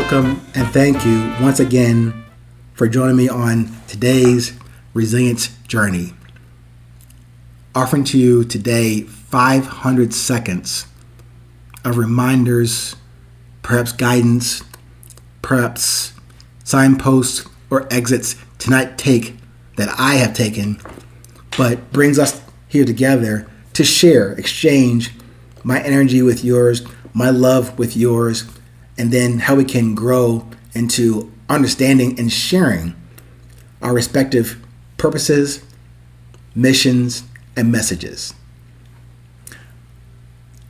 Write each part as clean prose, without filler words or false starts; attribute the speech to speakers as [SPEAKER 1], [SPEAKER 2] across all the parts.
[SPEAKER 1] welcome and thank you once again for joining me on today's resilience journey. Offering to you today 500 seconds of reminders, perhaps guidance, perhaps signposts or exits to not take that I have taken, but brings us here together to share, exchange my energy with yours, my love with yours, and then how we can grow into understanding and sharing our respective purposes, missions, and messages.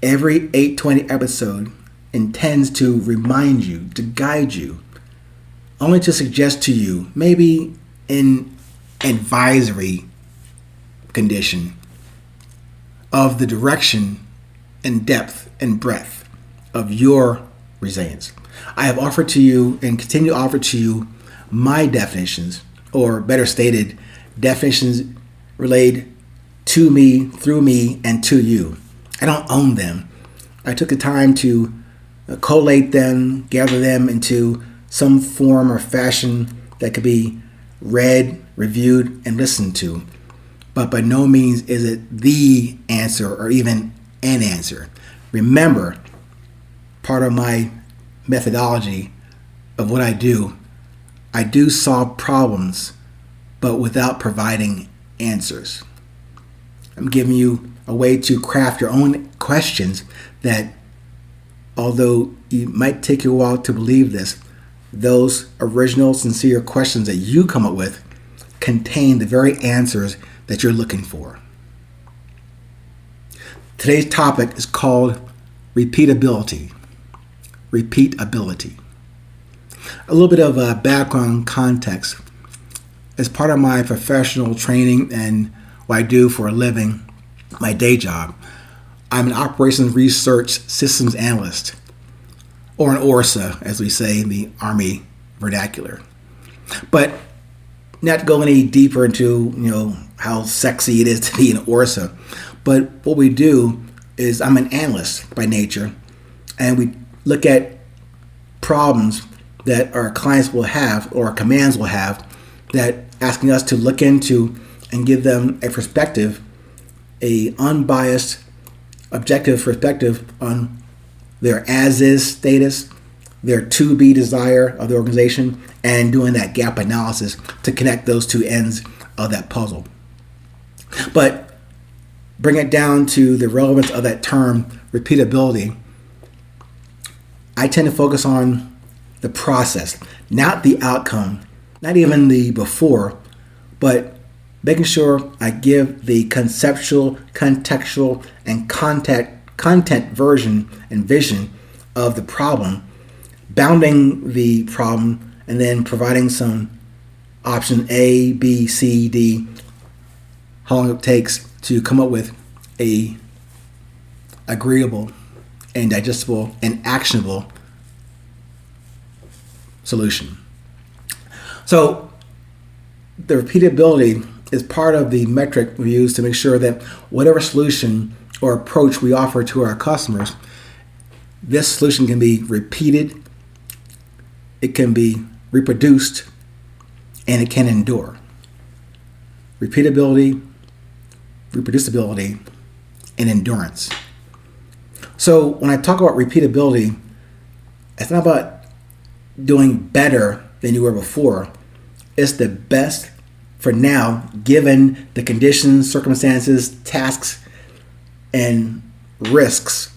[SPEAKER 1] Every 820 episode intends to remind you, to guide you, only to suggest to you, maybe in advisory condition, of the direction and depth and breadth of your resilience. I have offered to you and continue to offer to you my definitions, or better stated, definitions relayed to me, through me, and to you. I don't own them. I took the time to collate them, gather them into some form or fashion that could be read, reviewed, and listened to. But by no means is it the answer or even an answer. Remember, part of my methodology of what I do solve problems, but without providing answers. I'm giving you a way to craft your own questions that, although it might take you a while to believe this, those original, sincere questions that you come up with contain the very answers that you're looking for. Today's topic is called repeatability. Repeatability. A little bit of background context. As part of my professional training and what I do for a living, my day job, I'm an operations research systems analyst, or an ORSA, as we say in the Army vernacular. But not to go any deeper into how sexy it is to be an ORSA, but what we do is I'm an analyst by nature, and we look at problems that our clients will have or our commands will have, that asking us to look into and give them a perspective, a unbiased, objective perspective on their as-is status, their to-be desire of the organization, and doing that gap analysis to connect those two ends of that puzzle. But bring it down to the relevance of that term, repeatability. I tend to focus on the process, not the outcome, not even the before, but making sure I give the conceptual, contextual, and content version and vision of the problem, bounding the problem, and then providing some option A, B, C, D, how long it takes to come up with a agreeable and digestible and actionable solution. So the repeatability is part of the metric we use to make sure that whatever solution or approach we offer to our customers, this solution can be repeated, it can be reproduced, and it can endure. Repeatability, reproducibility, and endurance. So when I talk about repeatability, it's not about doing better than you were before. It's the best for now, given the conditions, circumstances, tasks, and risks,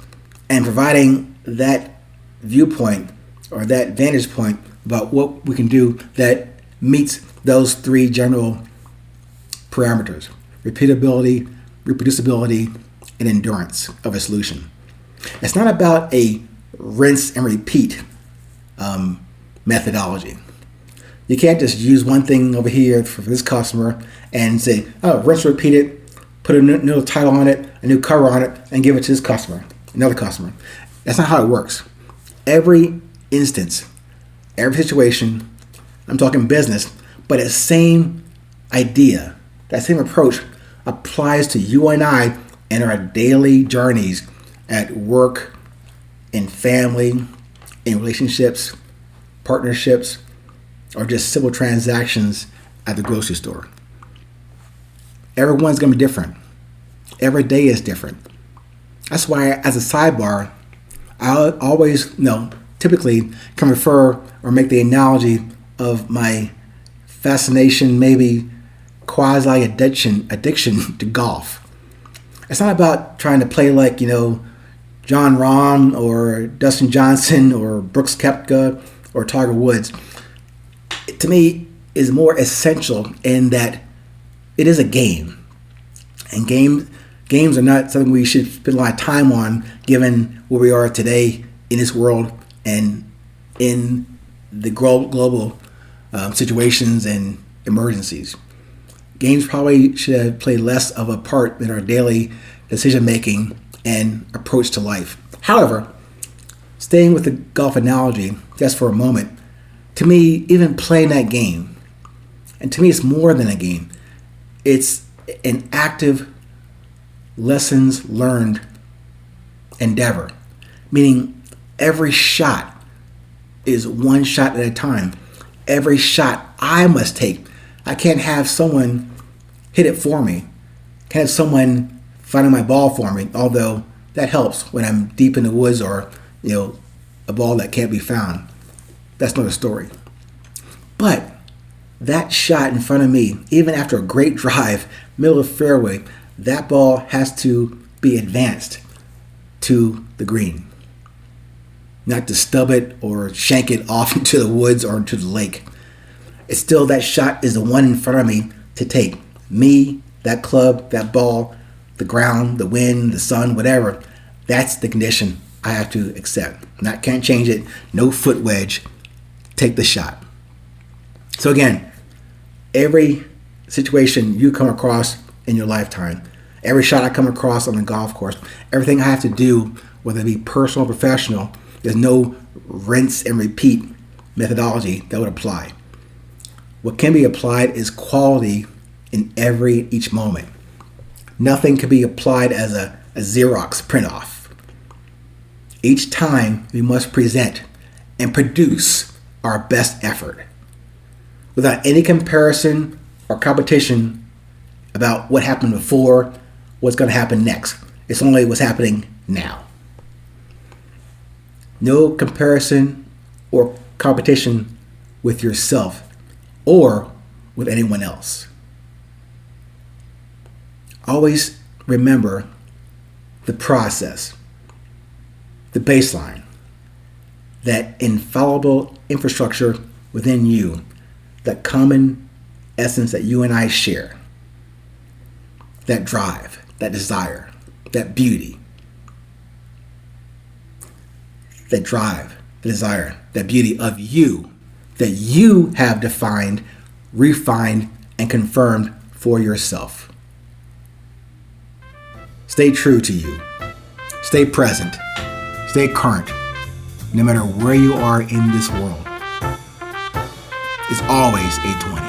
[SPEAKER 1] and providing that viewpoint or that vantage point about what we can do that meets those three general parameters: repeatability, reproducibility, and endurance of a solution. It's not about a rinse and repeat methodology. You can't just use one thing over here for this customer and say, oh, rinse, repeat it, put a new title on it, a new cover on it, and give it to this customer, another customer. That's not how it works. Every instance, every situation, I'm talking business, but the same idea, that same approach applies to you and I in our daily journeys at work, in family, in relationships, partnerships, or just simple transactions at the grocery store. Everyone's going to be different. Every day is different. That's why, as a sidebar, I always, typically can refer or make the analogy of my fascination, maybe quasi-addiction to golf. It's not about trying to play like, John Rahm or Dustin Johnson or Brooks Koepka or Tiger Woods. To me, is more essential in that it is a game. And games are not something we should spend a lot of time on, given where we are today in this world and in the global situations and emergencies. Games probably should have played less of a part in our daily decision making and approach to life. However, staying with the golf analogy just for a moment, to me, even playing that game, and to me it's more than a game, it's an active lessons learned endeavor, meaning every shot is one shot at a time. Every shot I must take. I can't have someone hit it for me. Can't have someone finding my ball for me, although that helps when I'm deep in the woods or, a ball that can't be found. That's another story. But that shot in front of me, even after a great drive, middle of fairway, that ball has to be advanced to the green. Not to stub it or shank it off into the woods or into the lake. It's still, that shot is the one in front of me to take. Me, that club, that ball, the ground, the wind, the sun, whatever. That's the condition I have to accept. Can't change it. No foot wedge. Take the shot. So again, every situation you come across in your lifetime, every shot I come across on the golf course, everything I have to do, whether it be personal or professional, there's no rinse and repeat methodology that would apply. What can be applied is quality in each moment. Nothing can be applied as a Xerox print-off. Each time we must present and produce our best effort without any comparison or competition about what happened before, what's going to happen next. It's only what's happening now. No comparison or competition with yourself or with anyone else. Always remember the process, the baseline, that infallible infrastructure within you, that common essence that you and I share, that drive, that desire, that beauty, that drive, the desire, that beauty of you, that you have defined, refined, and confirmed for yourself. Stay true to you. Stay present. Stay current. No matter where you are in this world, it's always 820.